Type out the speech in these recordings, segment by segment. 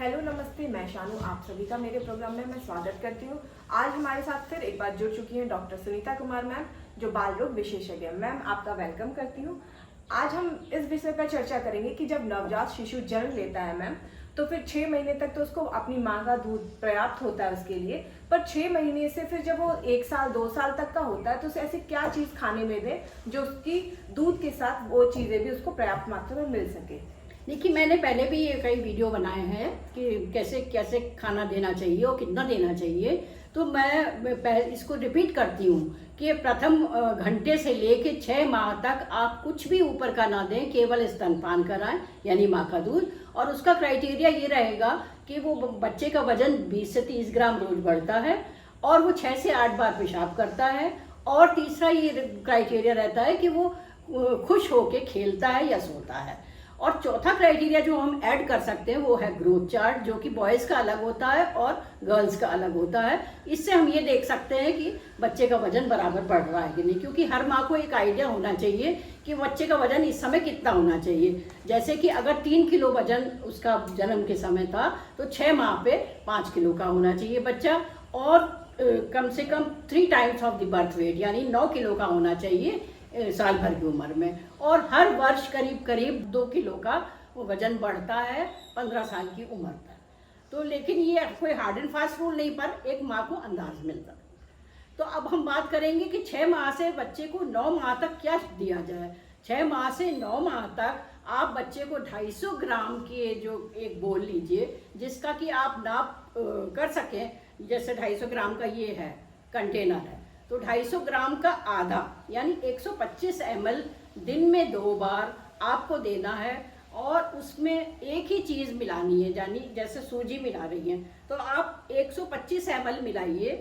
Hello नमस्ते, मैं शानू आप सभी का मेरे प्रोग्राम में मैं स्वागत करती हूँ। आज हमारे साथ फिर एक बार जुड़ चुकी हैं डॉक्टर सुनीता कुमार मैम, जो बाल रोग विशेषज्ञ। मैम आपका वेलकम करती हूँ। आज हम इस विषय पर चर्चा करेंगे कि जब नवजात शिशु जन्म लेता है मैम, तो फिर 6 महीने तक तो उसको अपनी माँ का दूध पर्याप्त होता है उसके लिए, पर 6 महीने से फिर जब वो 1 साल 2 साल तक का होता है तो उसे ऐसी क्या चीज़ खाने में दे जो उसकी दूध के साथ वो चीज़ें भी उसको पर्याप्त मात्रा में मिल सके। देखिए, मैंने पहले भी ये कई वीडियो बनाए हैं कि कैसे कैसे खाना देना चाहिए और कितना देना चाहिए। तो मैं इसको रिपीट करती हूँ कि प्रथम घंटे से लेके 6 माह तक आप कुछ भी ऊपर का ना दें, केवल स्तनपान कराएं यानी माँ का दूध। और उसका क्राइटेरिया ये रहेगा कि वो बच्चे का वजन 20 से 30 ग्राम रोज बढ़ता है और वो 6 से 8 बार पेशाब करता है। और तीसरा ये क्राइटेरिया रहता है कि वो खुश होके खेलता है या सोता है। और चौथा क्राइटेरिया जो हम ऐड कर सकते हैं वो है ग्रोथ चार्ट, जो कि बॉयज़ का अलग होता है और गर्ल्स का अलग होता है। इससे हम ये देख सकते हैं कि बच्चे का वजन बराबर बढ़ रहा है कि नहीं, क्योंकि हर माँ को एक आइडिया होना चाहिए कि बच्चे का वजन इस समय कितना होना चाहिए। जैसे कि अगर 3 किलो वजन उसका जन्म के समय था तो 6 माह पे 5 किलो का होना चाहिए बच्चा, और कम से कम 3 times of the birth weight यानी 9 किलो का होना चाहिए साल भर की उम्र में। और हर वर्ष करीब करीब 2 किलो का वो वजन बढ़ता है 15 साल की उम्र तक। तो लेकिन ये कोई हार्ड एंड फास्ट रूल नहीं, पर एक माँ को अंदाज मिलता। तो अब हम बात करेंगे कि 6 माह से बच्चे को 9 माह तक क्या दिया जाए। 6 माह से 9 माह तक आप बच्चे को 250 ग्राम के जो एक बोल लीजिए, जिसका कि आप नाप कर सकें। जैसे 250 ग्राम का ये है कंटेनर है, तो 250 ग्राम का आधा यानी 125 ml दिन में 2 बार आपको देना है। और उसमें एक ही चीज़ मिलानी है, यानी जैसे सूजी मिला रही हैं तो आप 125 ml मिलाइए,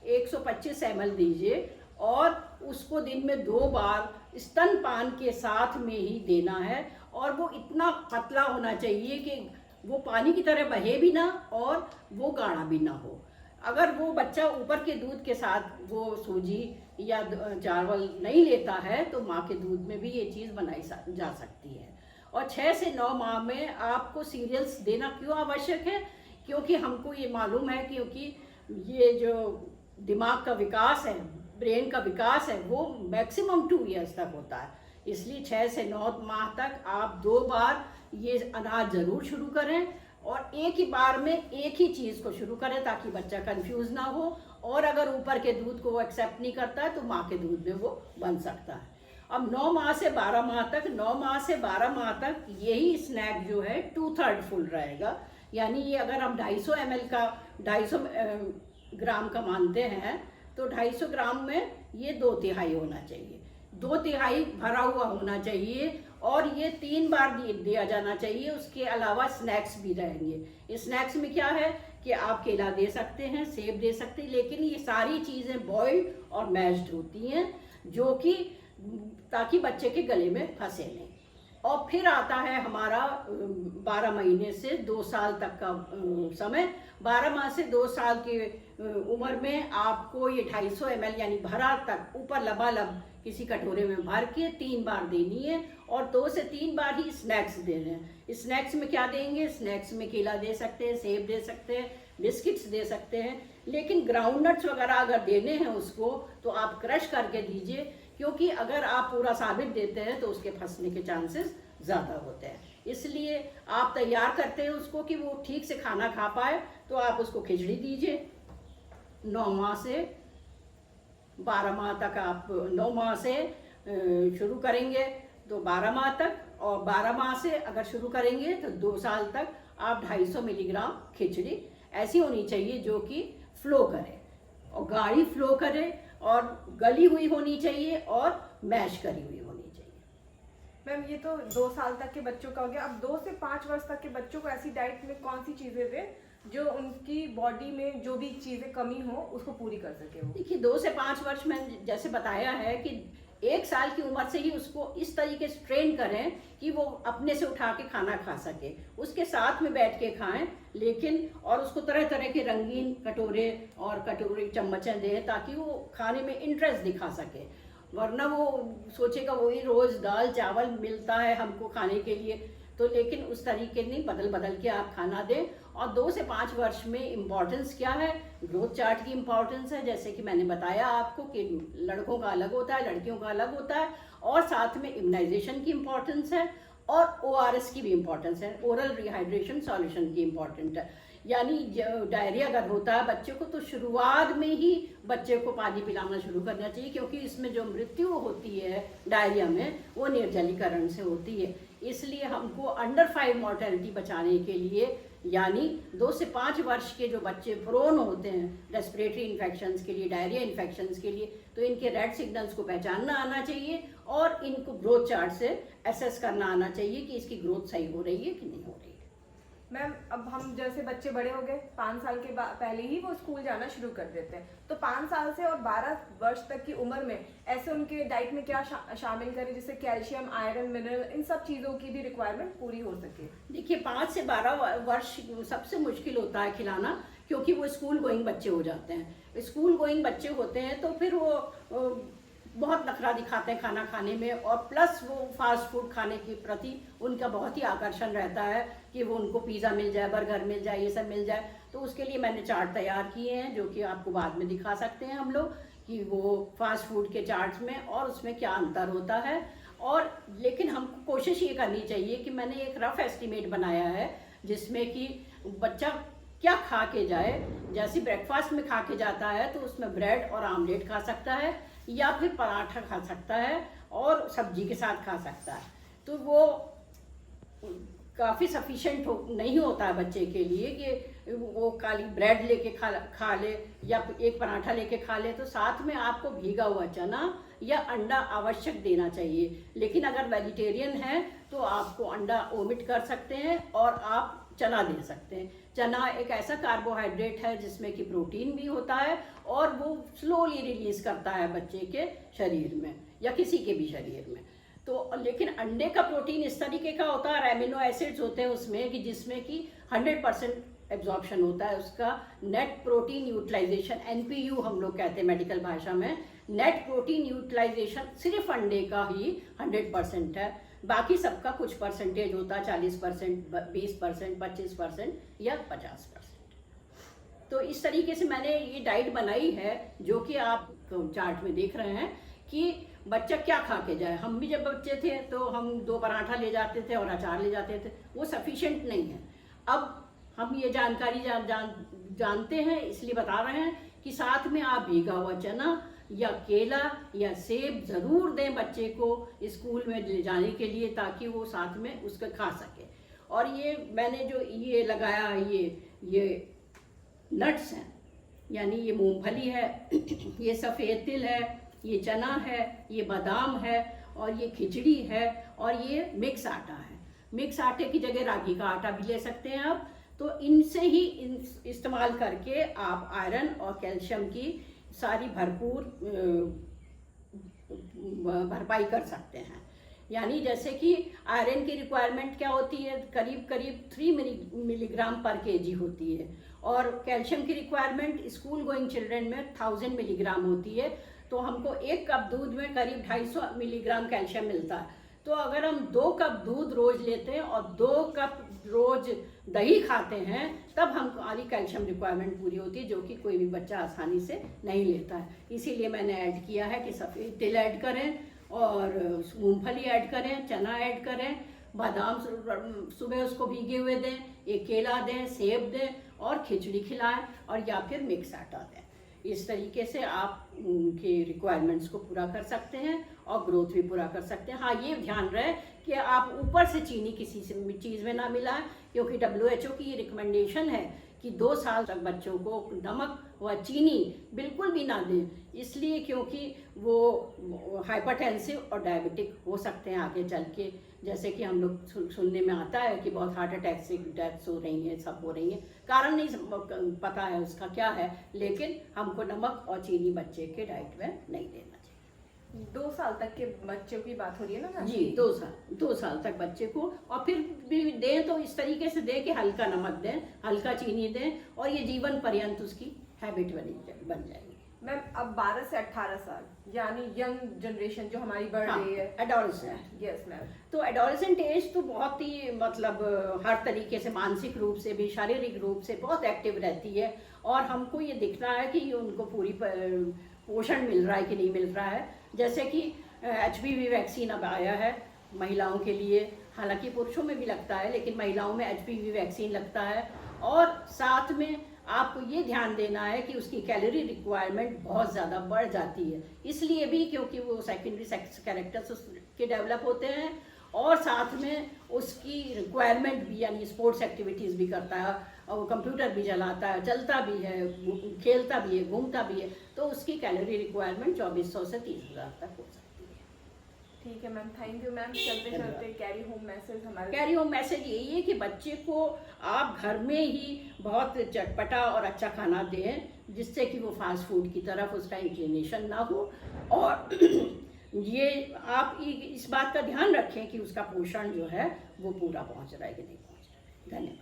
125 ml दीजिए और उसको दिन में 2 बार स्तनपान के साथ में ही देना है। और वो इतना पतला होना चाहिए कि वो पानी की तरह बहे भी ना और वो गाढ़ा भी ना हो। अगर वो बच्चा ऊपर के दूध के साथ वो सूजी या चावल नहीं लेता है तो माँ के दूध में भी ये चीज़ बनाई जा सकती है। और 6 से 9 माह में आपको सीरियल्स देना क्यों आवश्यक है, क्योंकि हमको ये मालूम है क्योंकि ये जो दिमाग का विकास है, ब्रेन का विकास है, वो मैक्सिमम 2 ईयर्स तक होता है। इसलिए 6 से 9 माह तक आप 2 बार ये अनाज ज़रूर शुरू करें और एक ही बार में एक ही चीज़ को शुरू करें ताकि बच्चा कंफ्यूज ना हो। और अगर ऊपर के दूध को वो एक्सेप्ट नहीं करता है तो माँ के दूध में वो बन सकता है। अब 9 माह से 12 माह तक, 9 माह से 12 माह तक यही स्नैक जो है 2/3 फुल रहेगा। यानी ये अगर हम 250 ml का 250 ग्राम का मानते हैं तो 250 ग्राम में ये 2/3 होना चाहिए, 2/3 भरा हुआ होना चाहिए। और ये 3 बार दिया जाना चाहिए। उसके अलावा स्नैक्स भी रहेंगे। स्नैक्स में क्या है कि आप केला दे सकते हैं, सेब दे सकते हैं, लेकिन ये सारी चीज़ें बॉइल्ड और मैश्ड होती हैं, जो कि ताकि बच्चे के गले में फंसे नहीं। और फिर आता है हमारा 12 महीने से 2 साल तक का समय। 12 माह से 2 साल की उम्र में आपको ये 250 ml यानी भरा तक ऊपर लबालब किसी कटोरे में भर के 3 बार देनी है। और 2 से 3 बार ही स्नैक्स देने हैं। स्नैक्स में क्या देंगे? स्नैक्स में केला दे सकते हैं, सेब दे सकते हैं, बिस्किट्स दे सकते हैं। लेकिन ग्राउंड नट्स वगैरह अगर देने हैं उसको तो आप क्रश करके दीजिए, क्योंकि अगर आप पूरा साबित देते हैं तो उसके फंसने के चांसेस ज़्यादा होते हैं। इसलिए आप तैयार करते हैं उसको कि वो ठीक से खाना खा पाए, तो आप उसको खिचड़ी दीजिए। 9 माह से 12 माह तक आप 9 माह से शुरू करेंगे तो 12 माह तक, और 12 माह से अगर शुरू करेंगे तो 2 साल तक आप 250 मिलीग्राम खिचड़ी ऐसी होनी चाहिए जो कि फ्लो करे और गाढ़ी फ्लो करे और गली हुई होनी चाहिए और मैश करी हुई होनी चाहिए। मैम ये तो 2 साल तक के बच्चों का हो गया। अब 2 से 5 वर्ष तक के बच्चों को ऐसी डाइट में कौन सी चीज़ें दें जो उनकी बॉडी में जो भी चीज़ें कमी हो उसको पूरी कर सके वो? देखिए, 2 से 5 वर्ष में जैसे बताया है कि 1 साल की उम्र से ही उसको इस तरीके से ट्रेन करें कि वो अपने से उठा के खाना खा सके, उसके साथ में बैठ के खाएं। लेकिन और उसको तरह तरह के रंगीन कटोरे और कटोरे चम्मचें दें ताकि वो खाने में इंटरेस्ट दिखा सके। वरना वो सोचेगा वही रोज़ दाल चावल मिलता है हमको खाने के लिए, तो लेकिन उस तरीके नहीं, बदल बदल के आप खाना दें। और 2 से 5 वर्ष में इम्पॉर्टेंस क्या है, ग्रोथ चार्ट की इम्पॉर्टेंस है, जैसे कि मैंने बताया आपको कि लड़कों का अलग होता है, लड़कियों का अलग होता है, और साथ में इम्यूनाइजेशन की इम्पॉर्टेंस है, और ORS की भी इम्पॉर्टेंस है, ओरल रिहाइड्रेशन सॉल्यूशन की इम्पॉर्टेंट है। यानी डायरिया अगर होता है बच्चे को, तो शुरुआत में ही बच्चे को पानी पिलाना शुरू करना चाहिए, क्योंकि इसमें जो मृत्यु होती है डायरिया में वो निर्जलीकरण से होती है। इसलिए हमको अंडर 5 मॉर्टेलिटी बचाने के लिए, यानी 2 से 5 वर्ष के जो बच्चे प्रोन होते हैं रेस्पिरेटरी इन्फेक्शंस के लिए, डायरिया इन्फेक्शंस के लिए, तो इनके रेड सिग्नल्स को पहचानना आना चाहिए और इनको ग्रोथ चार्ट से एसेस करना आना चाहिए कि इसकी ग्रोथ सही हो रही है कि नहीं हो रही है। मैम अब हम जैसे बच्चे बड़े हो गए, 5 साल के पहले ही वो स्कूल जाना शुरू कर देते हैं, तो 5 साल से और 12 वर्ष तक की उम्र में ऐसे उनके डाइट में क्या शामिल करें जिससे कैल्शियम, आयरन, मिनरल, इन सब चीज़ों की भी रिक्वायरमेंट पूरी हो सके? देखिए 5 से 12 वर्ष सबसे मुश्किल होता है खिलाना, क्योंकि वो स्कूल गोइंग बच्चे हो जाते हैं। स्कूल गोइंग बच्चे होते हैं तो फिर वो बहुत नखरा दिखाते हैं खाना खाने में, और प्लस वो फास्ट फूड खाने के प्रति उनका बहुत ही आकर्षण रहता है कि वो उनको पिज़्ज़ा मिल जाए, बर्गर मिल जाए, ये सब मिल जाए। तो उसके लिए मैंने चार्ट तैयार किए हैं जो कि आपको बाद में दिखा सकते हैं हम लोग, कि वो फास्ट फूड के चार्ट्स में और उसमें क्या अंतर होता है। और लेकिन हमको कोशिश ये करनी चाहिए कि मैंने एक रफ एस्टिमेट बनाया है जिसमें कि बच्चा क्या खा के जाए। जैसे ब्रेकफास्ट में खा के जाता है तो उसमें ब्रेड और आमलेट खा सकता है, या फिर पराठा खा सकता है और सब्जी के साथ खा सकता है। तो वो काफ़ी सफिशेंट नहीं होता है बच्चे के लिए कि वो खाली ब्रेड लेके खा ले या एक पराठा लेके खा ले। तो साथ में आपको भीगा हुआ चना या अंडा आवश्यक देना चाहिए। लेकिन अगर वेजिटेरियन है तो आपको अंडा ओमिट कर सकते हैं और आप चना दे सकते हैं। चना एक ऐसा कार्बोहाइड्रेट है जिसमें कि प्रोटीन भी होता है और वो स्लोली रिलीज करता है बच्चे के शरीर में या किसी के भी शरीर में। तो लेकिन अंडे का प्रोटीन इस तरीके का होता है, एमिनो एसिड्स होते हैं उसमें कि जिसमें कि 100% एब्जॉर्प्शन होता है। उसका नेट प्रोटीन यूटिलाइजेशन, NPU हम लोग कहते हैं मेडिकल भाषा में, नेट प्रोटीन यूटिलाइजेशन सिर्फ अंडे का ही 100% है। बाकी सबका कुछ परसेंटेज होता है, 40%, 20%, 25% या 50%। तो इस तरीके से मैंने ये डाइट बनाई है जो कि आप चार्ट में देख रहे हैं कि बच्चा क्या खा के जाए। हम भी जब बच्चे थे तो हम 2 पराठा ले जाते थे और अचार ले जाते थे, वो सफिशिएंट नहीं है। अब हम ये जानकारी जानते हैं, इसलिए बता रहे हैं कि साथ में आप भीगा हुआ चना या केला या सेब ज़रूर दें बच्चे को स्कूल में ले जाने के लिए, ताकि वो साथ में उसका खा सके। और ये मैंने जो ये लगाया ये नट्स हैं, यानी ये मूंगफली है, ये सफ़ेद तिल है, ये चना है, ये बादाम है, और ये खिचड़ी है, और ये मिक्स आटा है। मिक्स आटे की जगह रागी का आटा भी ले सकते हैं आप। तो इनसे ही इस्तेमाल करके आप आयरन और कैल्शियम की सारी भरपूर भरपाई कर सकते हैं। यानी जैसे कि आयरन की रिक्वायरमेंट क्या होती है, करीब 3 मिलीग्राम पर केजी होती है, और कैल्शियम की रिक्वायरमेंट स्कूल गोइंग चिल्ड्रन में 1000 मिलीग्राम होती है। तो हमको 1 कप दूध में करीब 250 मिलीग्राम कैल्शियम मिलता है। तो अगर हम 2 कप दूध रोज लेते हैं और 2 कप रोज दही खाते हैं, तब हमारी कैल्शियम रिक्वायरमेंट पूरी होती है, जो कि कोई भी बच्चा आसानी से नहीं लेता है। इसीलिए मैंने ऐड किया है कि सफ़ेद तिल ऐड करें और मूंगफली ऐड करें, चना ऐड करें, बादाम सुबह उसको भीगे हुए दें, एक केला दें, सेब दें और खिचड़ी खिलाएं, और या फिर मिक्स आटा दें। इस तरीके से आप उनके रिक्वायरमेंट्स को पूरा कर सकते हैं और ग्रोथ भी पूरा कर सकते हैं। हाँ, ये ध्यान रहे कि आप ऊपर से चीनी किसी चीज़ में ना मिलाएं, क्योंकि WHO की ये रिकमेंडेशन है कि 2 साल तक बच्चों को नमक व चीनी बिल्कुल भी ना दें, इसलिए क्योंकि वो हाइपरटेंसिव और डायबिटिक हो सकते हैं आगे चल के। जैसे कि हम लोग सुनने में आता है कि बहुत हार्ट अटैक से डेथ्स हो रही हैं, सब हो रही हैं, कारण नहीं पता है उसका क्या है, लेकिन हमको नमक और चीनी बच्चे के डाइट में नहीं देना चाहिए। 2 साल तक के बच्चों की बात हो रही है ना मैम? जी, 2 साल तक बच्चे को, और फिर भी दें तो इस तरीके से दें कि हल्का नमक दें, हल्का चीनी दें, और ये जीवन पर्यंत उसकी हैबिट बन जाएगी। मैम अब 12 से 18 साल यानी यंग जनरेशन जो हमारी बढ़ हाँ, रही है। एडोलेसेंट। Yes ma'am. तो एडोलेसेंट एज तो बहुत ही मतलब हर तरीके से, मानसिक रूप से भी, शारीरिक रूप से बहुत एक्टिव रहती है, और हमको ये दिखना है कि उनको पूरी पोषण मिल रहा है कि नहीं मिल रहा है। जैसे कि HPV वैक्सीन अब आया है महिलाओं के लिए, हालांकि पुरुषों में भी लगता है, लेकिन महिलाओं में HPV वैक्सीन लगता है। और साथ में आपको ये ध्यान देना है कि उसकी कैलोरी रिक्वायरमेंट बहुत ज़्यादा बढ़ जाती है, इसलिए भी क्योंकि वो सेकेंडरी सेक्स कैरेक्टर्स उसके डेवलप होते हैं, और साथ में उसकी रिक्वायरमेंट भी, यानी स्पोर्ट्स एक्टिविटीज़ भी करता है, और वो कंप्यूटर भी चलाता है, चलता भी है, खेलता भी है, घूमता भी है, तो उसकी कैलोरी रिक्वायरमेंट 2400 से 30,000 तक हो सकती है। ठीक है मैम, थैंक यू मैम। चलते चलते कैरी होम मैसेज हमारे। कैरी होम मैसेज यही है कि बच्चे को आप घर में ही बहुत चटपटा और अच्छा खाना दें, जिससे कि वो फास्ट फूड की तरफ उसका इंक्लिनेशन ना हो, और ये आप इस बात का ध्यान रखें कि उसका पोषण जो है वो पूरा पहुंच रहा है कि नहीं पहुंच रहा है। धन्यवाद।